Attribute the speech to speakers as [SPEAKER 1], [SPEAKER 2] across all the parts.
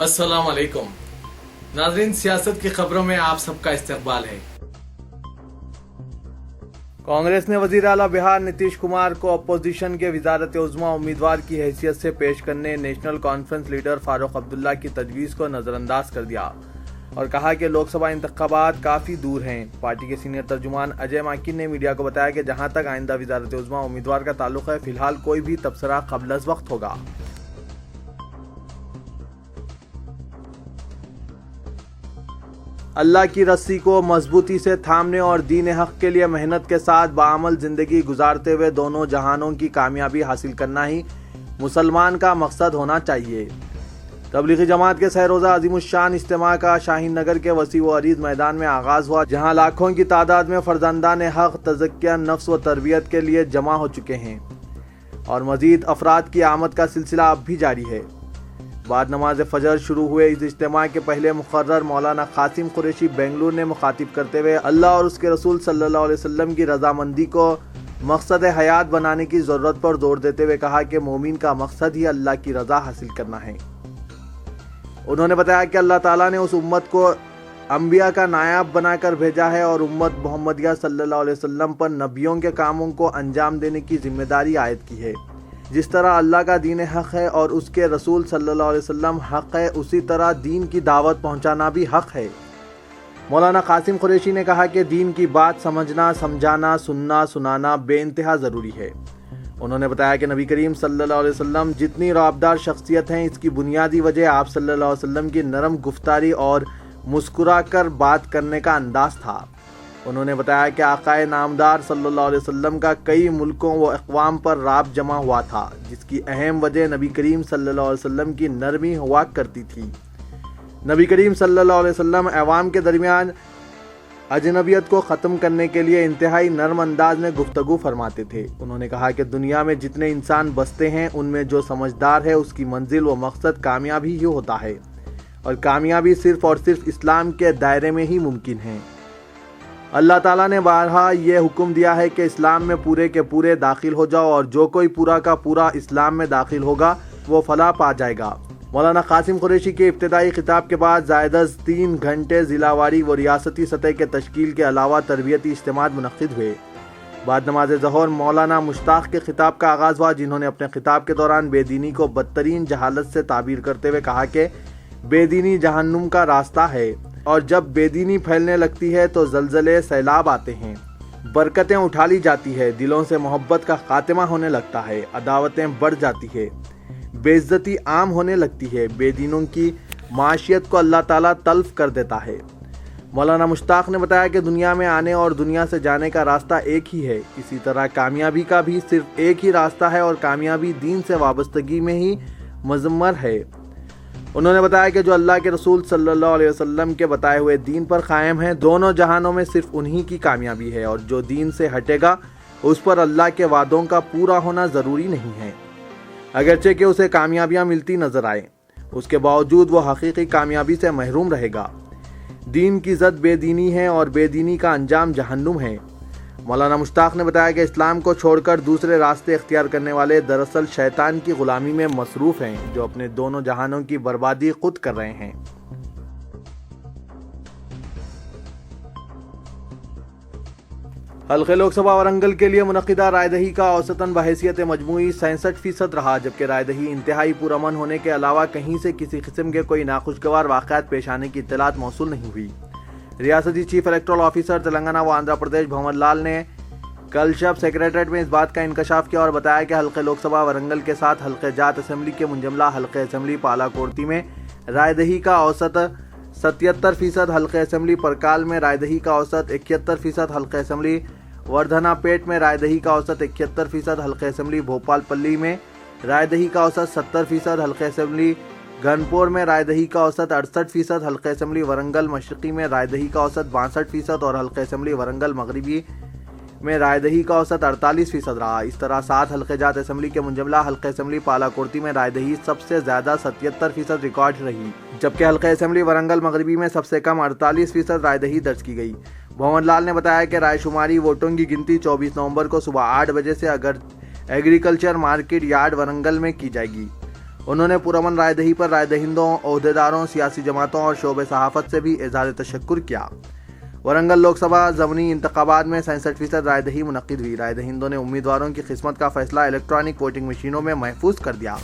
[SPEAKER 1] अस्सलाम वालेकुम नाज़रीन, सियासत की खबरों में आप सबका इस्तकबाल है।
[SPEAKER 2] कांग्रेस ने वजीर आला बिहार नीतीश कुमार को अपोजिशन के वज़ारत उज़्मा उम्मीदवार की हैसियत से पेश करने national conference leader Farooq Abdullah की तजवीज़ को नज़रअंदाज कर दिया और कहा कि लोकसभा इंतखाबात काफ़ी दूर हैं। पार्टी के सीनियर तर्जुमान अजय माकिन ने मीडिया को बताया कि जहां तक आइंदा वज़ारत उज़्मा उम्मीदवार का ताल्लुक है, फिलहाल कोई भी तबसरा क़ब्ल अज़ वक्त होगा। अल्लाह की रस्सी को मजबूती से थामने और दीन हक के लिए मेहनत के साथ बाअमल जिंदगी गुजारते हुए दोनों जहानों की कामयाबी हासिल करना ही मुसलमान का मकसद होना चाहिए। तबलीगी जमात के सहरोज़ा अज़ीमुश्शान इज्तिमा का शाहीन नगर के वसी व अरीज़ मैदान में आगाज़ हुआ, जहां लाखों की तादाद में फर्जंदान हक तज़किया नफ्स व तरबियत के लिए जमा हो चुके हैं और मज़ीद अफराद की आमद का सिलसिला अब भी जारी है। बाद नमाज फजर शुरू हुए इस इज्तिमा के पहले मुकर्रर मौलाना कासिम कुरैशी बेंगलुरु ने मुखातिब करते हुए अल्लाह और उसके रसूल सल्लल्लाहु अलैहि वसल्लम की रजामंदी को मकसद हयात बनाने की ज़रूरत पर जोर देते हुए कहा कि मोमिन का मकसद ही अल्लाह की रज़ा हासिल करना है। उन्होंने बताया कि अल्लाह ताला ने उस उम्मत को अंबिया का नायाब बनाकर भेजा है और उम्मत मोहम्मदिया सल्लल्लाहु अलैहि वसल्लम पर नबियों के कामों को अंजाम देने की जिम्मेदारी आयद की है। जिस तरह अल्लाह का दीन हक है और उसके रसूल सल्लल्लाहु अलैहि वसल्लम हक है, उसी तरह दीन की दावत पहुंचाना भी हक है। मौलाना कासिम कुरैशी ने कहा कि दीन की बात समझना, समझाना, सुनना, सुनाना बेइंतहा ज़रूरी है। उन्होंने बताया कि नबी करीम सल्लल्लाहु अलैहि वसल्लम जितनी रौबदार शख्सियत हैं, इसकी बुनियादी वजह आप सल्लल्लाहु अलैहि वसल्लम की नरम गुफ्तारी और मुस्कुरा कर बात करने का अंदाज था। उन्होंने बताया कि आकाए नामदार सल्लल्लाहु अलैहि वसल्लम का कई मुल्कों व अक़वाम पर राब जमा हुआ था, जिसकी अहम वजह नबी करीम सल्लल्लाहु अलैहि वसल्लम की नरमी हुआ करती थी। नबी करीम सल्लल्लाहु अलैहि वसल्लम अवाम के दरमियान अजनबियत को ख़त्म करने के लिए इंतहाई नरम अंदाज में गुफ्तगू फरमाते थे। उन्होंने कहा कि दुनिया में जितने इंसान बसते हैं, उनमें जो समझदार है उसकी मंजिल व मकसद कामयाबी ही होता है और कामयाबी सिर्फ़ और सिर्फ इस्लाम के दायरे में ही मुमकिन है। अल्लाह ताला ने बारहा ये हुक्म दिया है कि इस्लाम में पूरे के पूरे दाखिल हो जाओ और जो कोई पूरा का पूरा इस्लाम में दाखिल होगा वो फलाह पा जाएगा। मौलाना कासिम कुरैशी के इब्तिदाई खिताब के बाद ज़ायदस 3 घंटे ज़िलावारी व रियासती सतह के तश्कील के अलावा तरबियती इज्तिमा मुनक़्क़िद हुए। बाद नमाज ज़ोहर मौलाना मुश्ताक के खिताब का आगाज़ हुआ, जिन्होंने अपने खिताब के दौरान बेदीनी को बदतरीन जहालत से ताबीर करते हुए कहा कि बेदीनी जहन्नुम का रास्ता है और जब बेदीनी फैलने लगती है तो जलजले सैलाब आते हैं, बरकतें उठा ली जाती है, दिलों से मोहब्बत का खात्मा होने लगता है, अदावतें बढ़ जाती है, बेइज्जती आम होने लगती है, बेदीनों की माशियत को अल्लाह ताला तल्फ कर देता है। मौलाना मुश्ताक ने बताया कि दुनिया में आने और दुनिया से जाने का रास्ता एक ही है, इसी तरह कामयाबी का भी सिर्फ एक ही रास्ता है और कामयाबी दीन से वाबस्तगी में ही मज़म्मर है। उन्होंने बताया कि जो अल्लाह के रसूल सल्लल्लाहु अलैहि वसल्लम के बताए हुए दीन पर कायम है, दोनों जहानों में सिर्फ उन्हीं की कामयाबी है और जो दीन से हटेगा उस पर अल्लाह के वादों का पूरा होना ज़रूरी नहीं है। अगरचे कि उसे कामयाबियाँ मिलती नज़र आए, उसके बावजूद वो हकीकी कामयाबी से महरूम रहेगा। दीन की ज़द बेदीनी है और बेदीनी का अंजाम जहन्नुम है। मौलाना मुश्ताक ने बताया कि इस्लाम को छोड़कर दूसरे रास्ते इख्तियार करने वाले दरअसल शैतान की गुलामी में मसरूफ़ हैं, जो अपने दोनों जहानों की बर्बादी खुद कर रहे हैं। हल्के लोकसभा वरंगल के लिए मुनक़िदा रायदही का औसतन बहैसियत मजमूई 67% रहा, जबकि रायदही इंतहाई पुरअमन होने के अलावा कहीं से किसी किस्म के कोई नाखुशगवार वाक़यात पेश आने की इत्तलात मौसूल नहीं हुई। रियासती चीफ इलेक्टोरल ऑफिसर तेलंगाना व आंध्र प्रदेश भंवर लाल ने कल शब सेक्रेटरीट में इस बात का इंकशाफ किया और बताया कि हल्के लोकसभा वरंगल के साथ हल्के जात असम्बली के मुंजमला हल्के असम्बली पालाकोर्ती में रायदही का औसत 77%, हल्के असम्बली परकाल में रायदही का औसत 71%, हल्के असम्बली वर्धनापेट में रायदही का औसत 71%, हल्के असम्बली भोपालपल्ली में रायदही का औसत 70%, हल्के असम्बली गनपुर में रायदही का औसत 68%, हल्के असम्बली वरंगल मशरक़ी में रायदही का औसत 62% और हल्के असम्बली वरंगल मगरबी में रायदही का औसत 48% रहा। इस तरह 7 हल्के जात असम्बली के मुंजमला हल्के असम्बली पालाकोर्ती में रायदही सबसे ज़्यादा 77% रिकॉर्ड रही, जबकि हल्के असम्बली वरंगल मगरबी में सबसे कम 48% रायदही दर्ज की गई। भंवर लाल ने बताया कि रायशुमारी वोटों की गिनती 24 नवंबर को सुबह 8 बजे से एग्रीकल्चर मार्केट यार्ड वरंगल में की जाएगी। انہوں نے پرامن رائے دہی پر رائے دہندوں، عہدیداروں، سیاسی جماعتوں اور شعبہ صحافت سے بھی اظہار تشکر کیا۔ ورنگل لوک سبھا ضمنی انتخابات میں 67% رائے دہی منعقد ہوئی۔ رائے دہندوں نے امیدواروں کی قسمت کا فیصلہ الیکٹرانک ووٹنگ مشینوں میں محفوظ کر دیا۔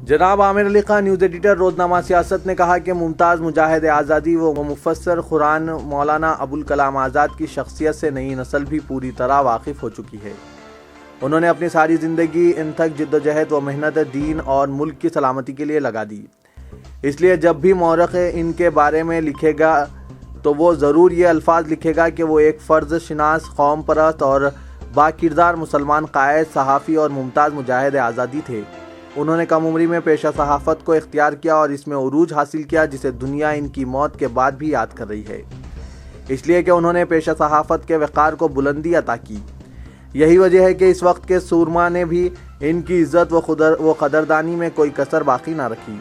[SPEAKER 2] جناب عامر علی خان، نیوز ایڈیٹر، روزنامہ سیاست، نے کہا کہ ممتاز مجاہد آزادی و مفسر قرآن مولانا ابوالکلام آزاد کی شخصیت سے نئی نسل بھی پوری طرح واقف ہو چکی ہے۔ انہوں نے اپنی ساری زندگی انتھک جدوجہد و محنت دین اور ملک کی سلامتی کے لیے لگا دی۔ اس لیے جب بھی مورخ ان کے بارے میں لکھے گا تو وہ ضرور یہ الفاظ لکھے گا کہ وہ ایک فرض شناس، قوم پرست اور با کردار مسلمان قائد، صحافی اور ممتاز مجاہد آزادی تھے۔ انہوں نے کم عمری میں پیشہ صحافت کو اختیار کیا اور اس میں عروج حاصل کیا، جسے دنیا ان کی موت کے بعد بھی یاد کر رہی ہے، اس لیے کہ انہوں نے پیشہ صحافت کے وقار کو بلندی عطا کی۔ یہی وجہ ہے کہ اس وقت کے سورما نے بھی ان کی عزت و قدردانی میں کوئی کسر باقی نہ رکھی۔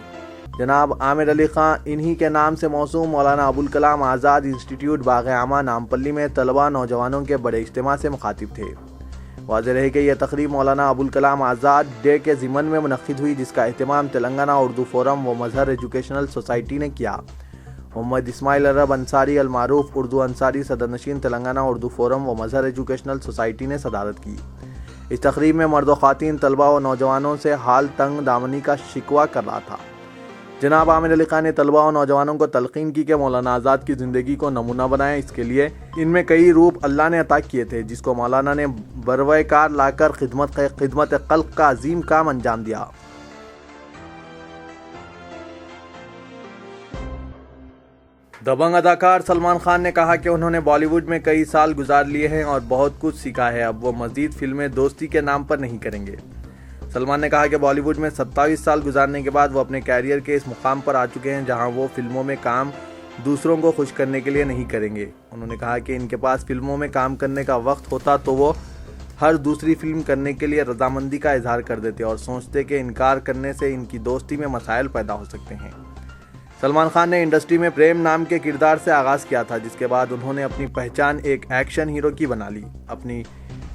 [SPEAKER 2] جناب عامر علی خان انہی کے نام سے موسوم مولانا ابوالکلام آزاد انسٹیٹیوٹ باغ عامہ نامپلی میں طلباء نوجوانوں کے بڑے اجتماع سے مخاطب تھے۔ واضح رہے کہ یہ تقریب مولانا ابوالکلام آزاد ڈے کے ضمن میں منعقد ہوئی، جس کا اہتمام تلنگانہ اردو فورم و مظہر ایجوکیشنل سوسائٹی نے کیا۔ محمد اسماعیل عرب انصاری المعروف اردو انصاری صدر نشین تلنگانہ اردو فورم و مظہر ایجوکیشنل سوسائٹی نے صدارت کی۔ اس تقریب میں مرد و خواتین طلباء و نوجوانوں سے حال تنگ دامنی کا شکوہ کر رہا تھا۔ جناب عامر علی خان نے طلباء و نوجوانوں کو تلقین کی کہ مولانا آزاد کی زندگی کو نمونہ بنائیں۔ اس کے لیے ان میں کئی روپ اللہ نے عطا کیے تھے، جس کو مولانا نے بروئے کار لا کر خدمت خلق کا عظیم کام انجام دیا۔ دبنگ اداکار سلمان خان نے کہا کہ انہوں نے بالی ووڈ میں کئی سال گزار لیے ہیں اور بہت کچھ سیکھا ہے، اب وہ مزید فلمیں دوستی کے نام پر نہیں کریں گے۔ سلمان نے کہا کہ بالی ووڈ میں 27 سال گزارنے کے بعد وہ اپنے کیریئر کے اس مقام پر آ چکے ہیں جہاں وہ فلموں میں کام دوسروں کو خوش کرنے کے لیے نہیں کریں گے۔ انہوں نے کہا کہ ان کے پاس فلموں میں کام کرنے کا وقت ہوتا تو وہ ہر دوسری فلم کرنے کے لیے رضامندی کا اظہار کر دیتے اور سوچتے کہ انکار کرنے سے ان کی دوستی میں مسائل پیدا ہو سکتے ہیں۔ سلمان خان نے انڈسٹری میں پریم نام کے کردار سے آغاز کیا تھا، جس کے بعد انہوں نے اپنی پہچان ایک ایکشن ہیرو کی بنا لی۔ اپنی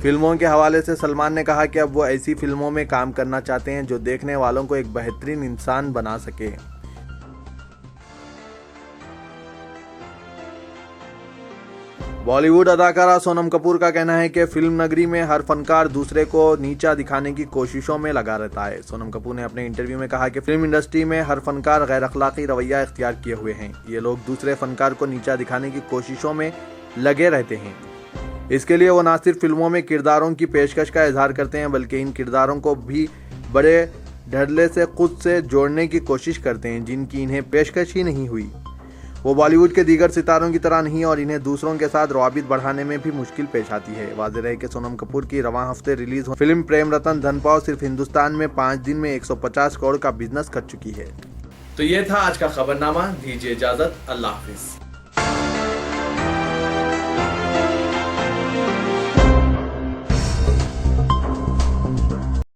[SPEAKER 2] فلموں کے حوالے سے سلمان نے کہا کہ اب وہ ایسی فلموں میں کام کرنا چاہتے ہیں جو دیکھنے والوں کو ایک بہترین انسان بنا سکے۔ بالی ووڈ اداکارہ سونم کپور کا کہنا ہے کہ فلم نگری میں ہر فنکار دوسرے کو نیچا دکھانے کی کوششوں میں لگا رہتا ہے۔ سونم کپور نے اپنے انٹرویو میں کہا کہ فلم انڈسٹری میں ہر فنکار غیر اخلاقی رویہ اختیار کیے ہوئے ہیں۔ یہ لوگ دوسرے فنکار کو نیچا دکھانے کی کوششوں میں لگے رہتے ہیں۔ اس کے لیے وہ نہ صرف فلموں میں کرداروں کی پیشکش کا اظہار کرتے ہیں بلکہ ان کرداروں کو بھی بڑے ڈھرلے سے خود سے جوڑنے کی کوشش کرتے ہیں جن کی انہیں پیشکش ہی نہیں ہوئی۔ وہ بالی ووڈ کے دیگر ستاروں کی طرح نہیں اور انہیں دوسروں کے ساتھ روابط بڑھانے میں بھی مشکل پیش آتی ہے۔ واضح رہے کہ سونم کپور کی رواں ہفتے ریلیز فلم پریم رتن دھن پاؤ صرف ہندوستان میں 5 دن میں 150 کروڑ کا بزنس کر چکی ہے۔
[SPEAKER 1] تو یہ تھا آج کا خبرنامہ، دیجیے اجازت، اللہ حافظ۔